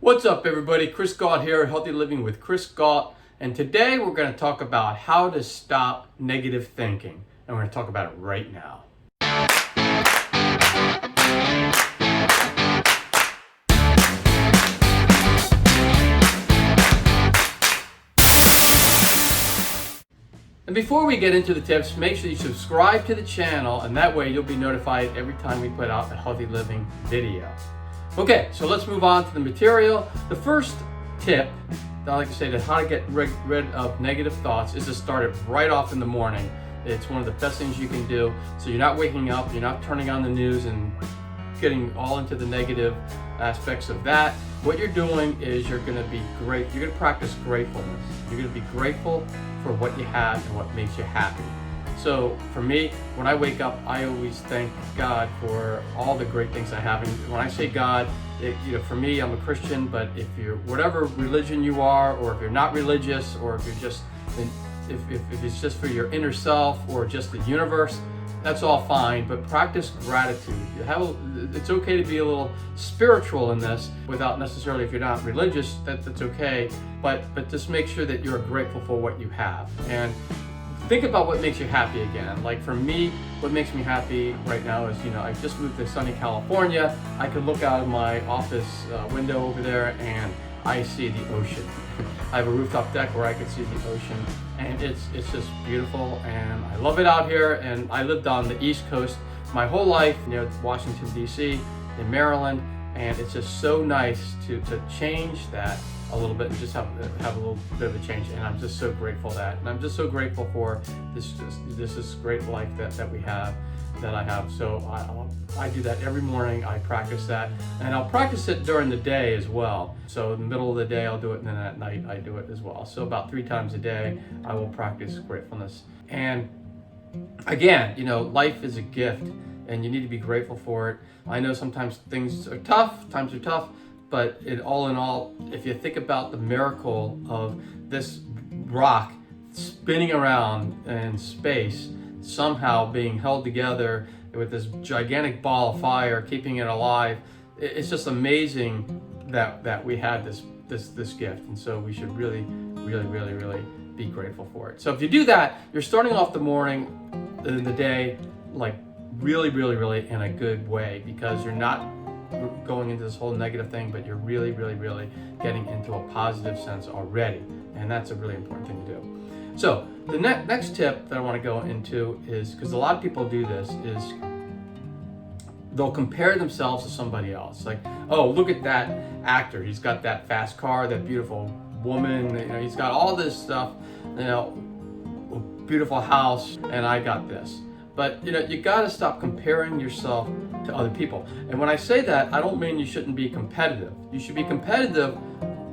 What's up, everybody? Chris Gault here, Healthy Living with Chris Gault, and today we're going to talk about how to stop negative thinking, and we're going to talk about it right now. And before we get into the tips, make sure you subscribe to the channel, and that way you'll be notified every time we put out a Healthy Living video. Okay, so let's move on to the material. The first tip that I like to say to how to get rid of negative thoughts is to start it right off in the morning. It's one of the best things you can do. So you're not waking up, you're not turning on the news and getting all into the negative aspects of that. What you're doing is you're gonna practice gratefulness. You're gonna be grateful for what you have and what makes you happy. So for me, when I wake up, I always thank God for all the great things I have. And when I say God, for me, I'm a Christian, but if you're whatever religion you are, or if you're not religious, or if you're just, if it's just for your inner self or just the universe, that's all fine. But practice gratitude. It's okay to be a little spiritual in this, without necessarily, if you're not religious, that's okay. But just make sure that you're grateful for what you have. And think about what makes you happy again. Like for me, what makes me happy right now is, I just moved to sunny California. I could look out of my office window over there and I see the ocean. I have a rooftop deck where I can see the ocean, and it's just beautiful, and I love it out here. And I lived on the East Coast my whole life, near Washington, D.C., in Maryland, and it's just so nice to change that a little bit and just have a little bit of a change. And I'm just so grateful and I'm just so grateful for this great life that I have. So I do that every morning. I practice that, and I'll practice it during the day as well. So in the middle of the day I'll do it, and then at night I do it as well. So about 3 times a day I will practice gratefulness. And again, life is a gift, and you need to be grateful for it. I know sometimes times are tough, but all in all, if you think about the miracle of this rock spinning around in space, somehow being held together with this gigantic ball of fire, keeping it alive, it's just amazing that we had this gift. And so we should really be grateful for it. So if you do that, you're starting off the morning, the day, like really in a good way, because you're not going into this whole negative thing, but you're really getting into a positive sense already. And that's a really important thing to do. So the next tip that I want to go into is, because a lot of people do this, is they'll compare themselves to somebody else. Like, oh, look at that actor. He's got that fast car, that beautiful woman, he's got all this stuff, beautiful house, and I got this. But you got to stop comparing yourself to other people. And when I say that, I don't mean you shouldn't be competitive. You should be competitive,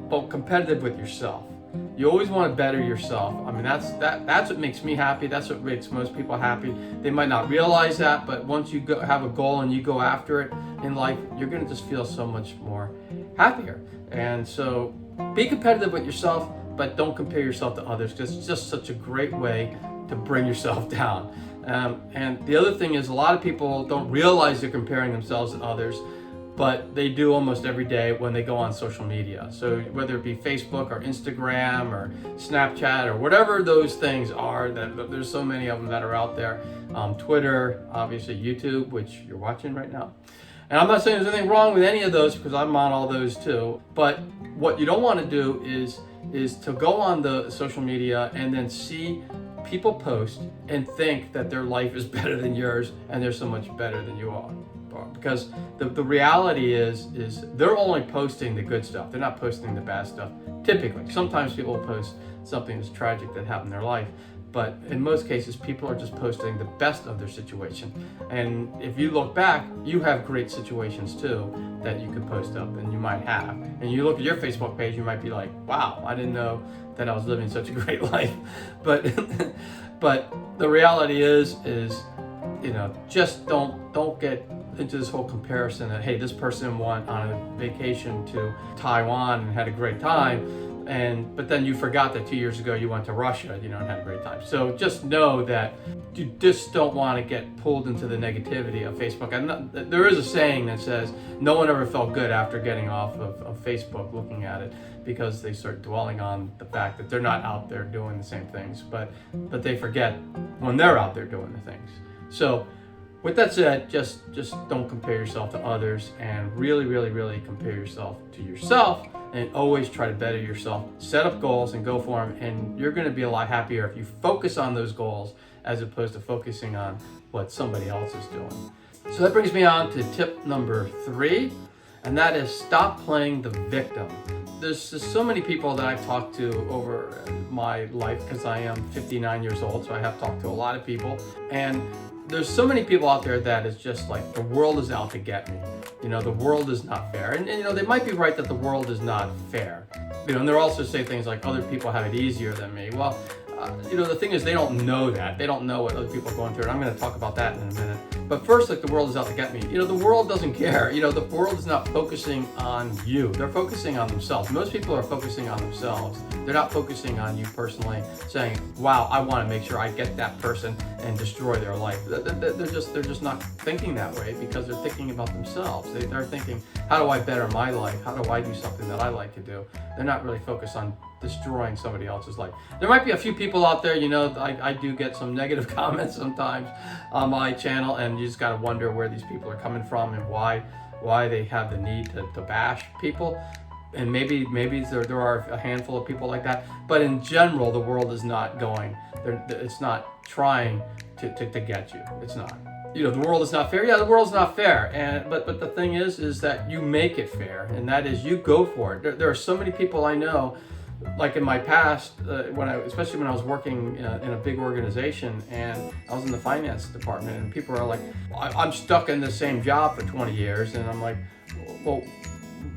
but competitive with yourself. You always want to better yourself. I mean, that's what makes me happy. That's what makes most people happy. They might not realize that, but once you have a goal and you go after it in life, you're going to just feel so much more happier. And so be competitive with yourself, but don't compare yourself to others, because it's just such a great way to bring yourself down. And the other thing is, a lot of people don't realize they're comparing themselves to others, but they do almost every day when they go on social media. So whether it be Facebook or Instagram or Snapchat or whatever those things are, there's so many of them that are out there. Twitter, obviously YouTube, which you're watching right now. And I'm not saying there's anything wrong with any of those, because I'm on all those too. But what you don't want to do is to go on the social media and then see people post and think that their life is better than yours and they're so much better than you are. Because the reality is they're only posting the good stuff. They're not posting the bad stuff, typically. Sometimes people post something that's tragic that happened in their life, but in most cases, people are just posting the best of their situation. And if you look back, you have great situations too that you could post up, and you might have. And you look at your Facebook page, you might be like, wow, I didn't know that I was living such a great life. But the reality is just don't get into this whole comparison that, hey, this person went on a vacation to Taiwan and had a great time, but then you forgot that 2 years ago you went to Russia, and had a great time. So just know that you just don't want to get pulled into the negativity of Facebook. And there is a saying that says no one ever felt good after getting off of Facebook, looking at it, because they start dwelling on the fact that they're not out there doing the same things, but they forget when they're out there doing the things. So with that said, just don't compare yourself to others, and really, really, really compare yourself to yourself, and always try to better yourself. Set up goals and go for them, and you're going to be a lot happier if you focus on those goals as opposed to focusing on what somebody else is doing. So that brings me on to tip number 3, and that is stop playing the victim. There's just so many people that I've talked to over my life, because I am 59 years old, so I have talked to a lot of people, and there's so many people out there that is just like, the world is out to get me. The world is not fair. And they might be right that the world is not fair. And they'll also say things like, other people have it easier than me. Well, the thing is, they don't know that. They don't know what other people are going through. And I'm going to talk about that in a minute. But first, like, the world is out to get me. The world doesn't care. The world is not focusing on you. They're focusing on themselves. Most people are focusing on themselves. They're not focusing on you personally, saying, wow, I want to make sure I get that person and destroy their life. They're just not thinking that way, because they're thinking about themselves. They're thinking, how do I better my life? How do I do something that I like to do? They're not really focused on destroying somebody else's life. There might be a few people out there, I do get some negative comments sometimes on my channel, and you just got to wonder where these people are coming from and why they have the need to bash people. And maybe there are a handful of people like that, but in general, the world is not going. It's not trying to get you. It's not. The world is not fair. Yeah, the world's not fair. But the thing is that you make it fair, and that is, you go for it. There are so many people I know, like in my past, especially when I was working in a big organization, and I was in the finance department, and people are like, I'm stuck in the same job for 20 years, and I'm like, well,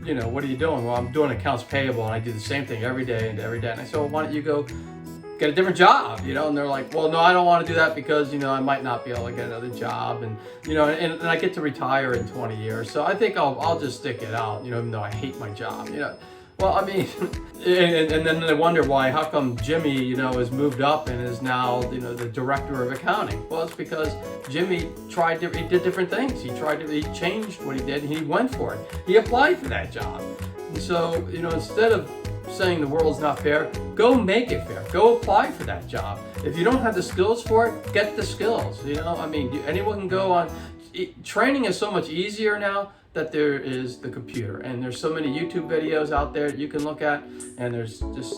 what are you doing? Well, I'm doing accounts payable, and I do the same thing every day. And I said, well, why don't you go get a different job? And they're like, well, no, I don't want to do that, because I might not be able to get another job, and and I get to retire in 20 years, so I think I'll just stick it out, even though I hate my job. Well, I mean, and then they wonder how come Jimmy, has moved up and is now, the director of accounting. Well, it's because Jimmy he did different things. He changed what he did, and he went for it. He applied for that job. And so, instead of saying the world's not fair, go make it fair. Go apply for that job. If you don't have the skills for it, get the skills. Anyone can go on. Training is so much easier now that there is the computer, and there's so many YouTube videos out there that you can look at, and there's just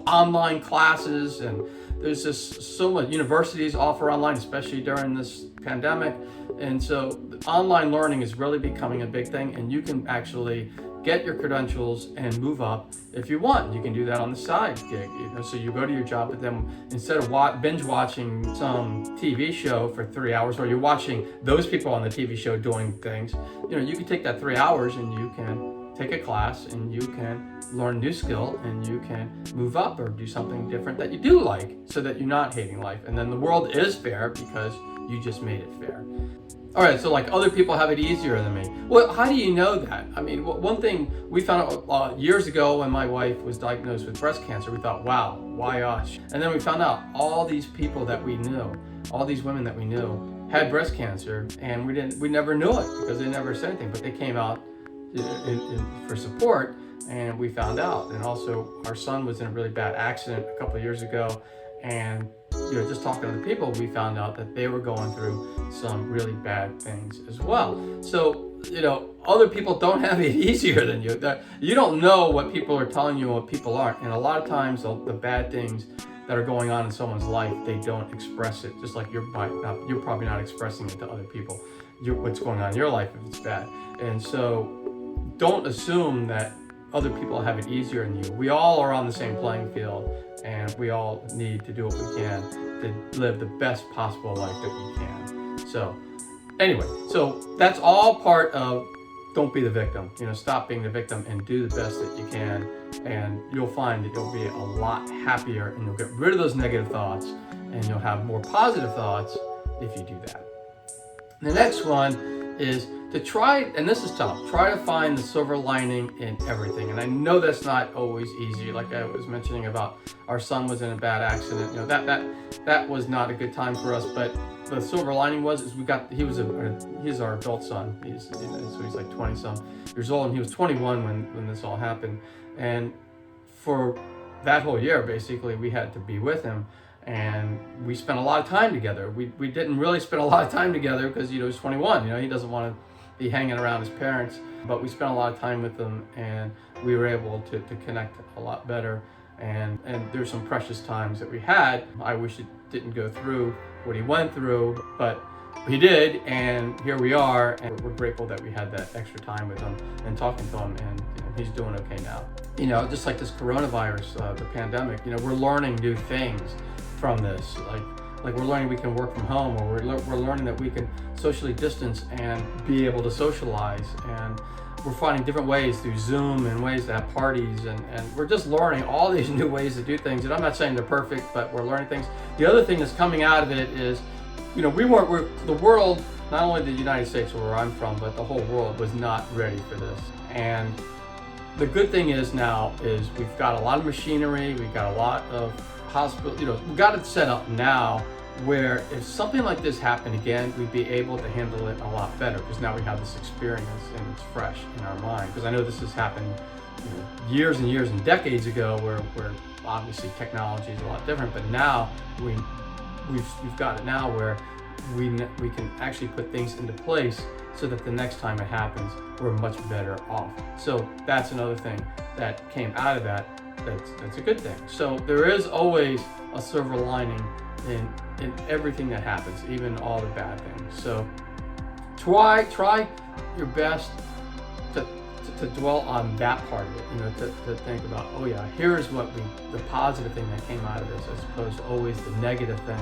online classes, and there's just so much. Universities offer online, especially during this pandemic, and so online learning is really becoming a big thing, and you can actually get your credentials and move up if you want. You can do that on the side gig, so you go to your job, but then instead of binge watching some TV show for 3 hours, or you're watching those people on the TV show doing things, you can take that 3 hours and you can take a class, and you can learn a new skill, and you can move up or do something different that you do like, so that you're not hating life. And then the world is fair because you just made it fair. All right, so like, other people have it easier than me. Well, how do you know that? I mean, one thing we found out years ago, when my wife was diagnosed with breast cancer, we thought, wow, why us? And then we found out all these people that we knew, all these women that we knew, had breast cancer, and we never knew it because they never said anything, but they came out for support, and we found out. And also, our son was in a really bad accident a couple of years ago, and just talking to the people, we found out that they were going through some really bad things as well. So, other people don't have it easier than you. You don't know what people are telling you and what people aren't. And a lot of times, the bad things that are going on in someone's life, they don't express it. Just like you're probably not expressing it to other people, what's going on in your life if it's bad. And so, don't assume that other people have it easier than you. We all are on the same playing field, and we all need to do what we can to live the best possible life that we can. So anyway, so that's all part of don't be the victim. Stop being the victim and do the best that you can, and you'll find that you'll be a lot happier, and you'll get rid of those negative thoughts, and you'll have more positive thoughts if you do that. The next one is to try, and this is tough, try to find the silver lining in everything. And I know that's not always easy. Like I was mentioning about our son was in a bad accident. You know, that was not a good time for us. But the silver lining was he's our adult son. So he's like 20 some years old, and he was 21 when this all happened. And for that whole year, basically, we had to be with him. And we spent a lot of time together. We didn't really spend a lot of time together because, you know, he's 21. You know, he doesn't want to be hanging around his parents. But we spent a lot of time with them, and we were able to connect a lot better. And there's some precious times that we had. I wish it didn't go through what he went through, but he did, and here we are. And we're grateful that we had that extra time with him and talking to him, and you know, he's doing okay now. You know, just like this coronavirus, the pandemic, you know, we're learning new things from this, like we're learning we can work from home, or we're learning that we can socially distance and be able to socialize, and we're finding different ways through Zoom and ways to have parties, and we're just learning all these new ways to do things. And I'm not saying they're perfect, but we're learning things. The other thing that's coming out of it is, you know, the world, not only the United States where I'm from, but the whole world was not ready for this. And the good thing is now is we've got a lot of machinery, we've got a lot of hospital, you know, we got it set up now where if something like this happened again, we'd be able to handle it a lot better because now we have this experience and it's fresh in our mind. Because I know this has happened, you know, years and years and decades ago where obviously technology is a lot different, but now we've got it now where we can actually put things into place so that the next time it happens, we're much better off. So that's another thing that came out of that. That's a good thing. So there is always a silver lining in everything that happens, even all the bad things. So try your best to dwell on that part of it, you know, to think about, oh yeah, here's the positive thing that came out of this, as opposed to always the negative thing.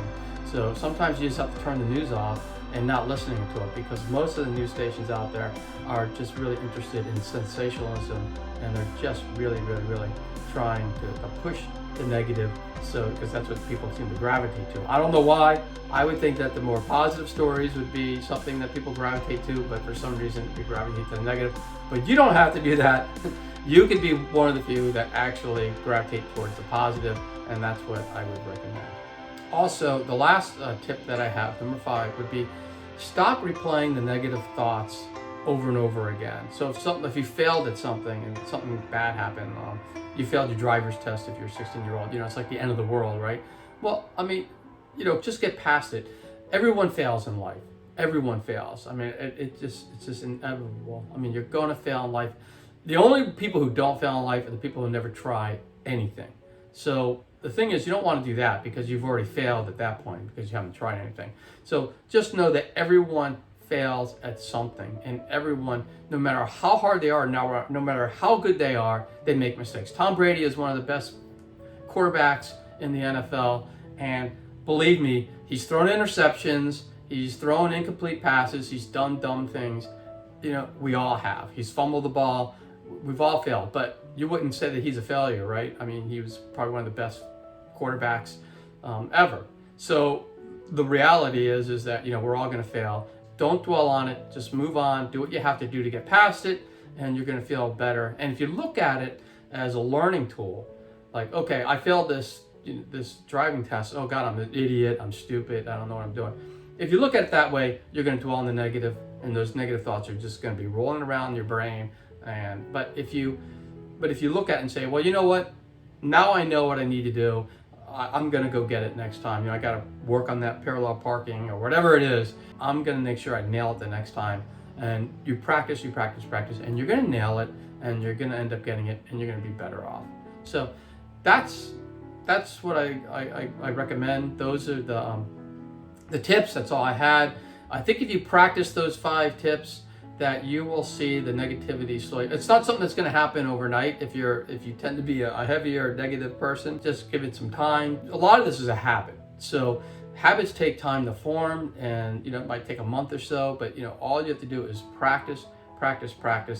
So sometimes you just have to turn the news off and not listening to it, because most of the news stations out there are just really interested in sensationalism, and they're just really trying to push the negative, so because that's what people seem to gravitate to. I don't know why. I would think that the more positive stories would be something that people gravitate to, but for some reason we gravitate to the negative. But you don't have to do that. You could be one of the few that actually gravitate towards the positive, and that's what I would recommend. Also, the last tip that I have, number 5, would be stop replaying the negative thoughts over and over again. So if you failed at something and something bad happened, you failed your driver's test if you're a 16-year-old, you know, it's like the end of the world, right? Well, I mean, you know, just get past it. Everyone fails in life. Everyone fails. I mean, it's just inevitable. I mean, you're going to fail in life. The only people who don't fail in life are the people who never try anything. So the thing is, you don't want to do that because you've already failed at that point because you haven't tried anything. So just know that everyone fails at something, and everyone, no matter how hard they are, no matter how good they are, they make mistakes. Tom Brady is one of the best quarterbacks in the NFL, and believe me, he's thrown interceptions, he's thrown incomplete passes, he's done dumb things. You know, we all have. He's fumbled the ball. We've all failed, but you wouldn't say that he's a failure, right? I mean, he was probably one of the best quarterbacks ever. So the reality is that, you know, we're all going to fail. Don't dwell on it. Just move on. Do what you have to do to get past it, and you're going to feel better. And if you look at it as a learning tool, like, okay, I failed this driving test. Oh God, I'm an idiot. I'm stupid. I don't know what I'm doing. If you look at it that way, you're going to dwell on the negative, and those negative thoughts are just going to be rolling around in your brain. But if you look at it and say, well, you know what? Now I know what I need to do. I'm going to go get it next time. You know, I got to work on that parallel parking or whatever it is. I'm going to make sure I nail it the next time. And you practice, and you're going to nail it, and you're going to end up getting it, and you're going to be better off. So that's what I recommend. Those are the tips. That's all I had. I think if you practice those 5 tips, that you will see the negativity slowly. It's not something that's going to happen overnight. If you tend to be a heavier negative person, just give it some time. A lot of this is a habit. So habits take time to form, and you know, it might take a month or so, but you know, all you have to do is practice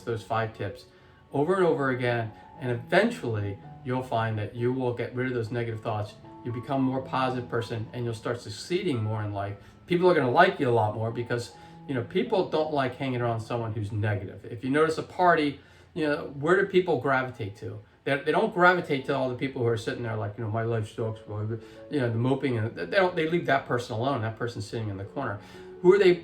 those 5 tips over and over again, and eventually you'll find that you will get rid of those negative thoughts. You become a more positive person, and you'll start succeeding more in life. People are going to like you a lot more because You know, people don't like hanging around someone who's negative. If you notice a party, you know, where do people gravitate to? They don't gravitate to all the people who are sitting there like, you know, my life sucks, you know, the moping, and they leave that person alone. That person's sitting in the corner. Who are they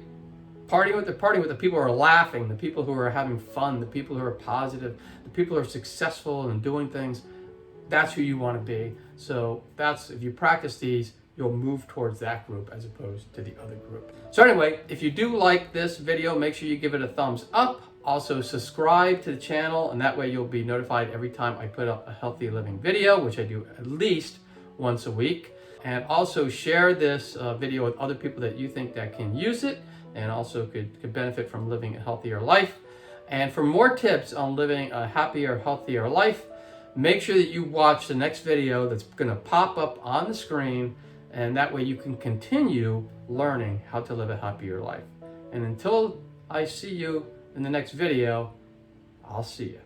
partying with? They're partying with the people who are laughing, the people who are having fun, the people who are positive, the people who are successful and doing things. That's who you want to be. So that's, if you practice these, you'll move towards that group as opposed to the other group. So anyway, if you do like this video, make sure you give it a thumbs up. Also subscribe to the channel, and that way you'll be notified every time I put up a healthy living video, which I do at least once a week. And also share this video with other people that you think that can use it and also could benefit from living a healthier life. And for more tips on living a happier, healthier life, make sure that you watch the next video that's going to pop up on the screen, and that way you can continue learning how to live a happier life. And until I see you in the next video, I'll see you.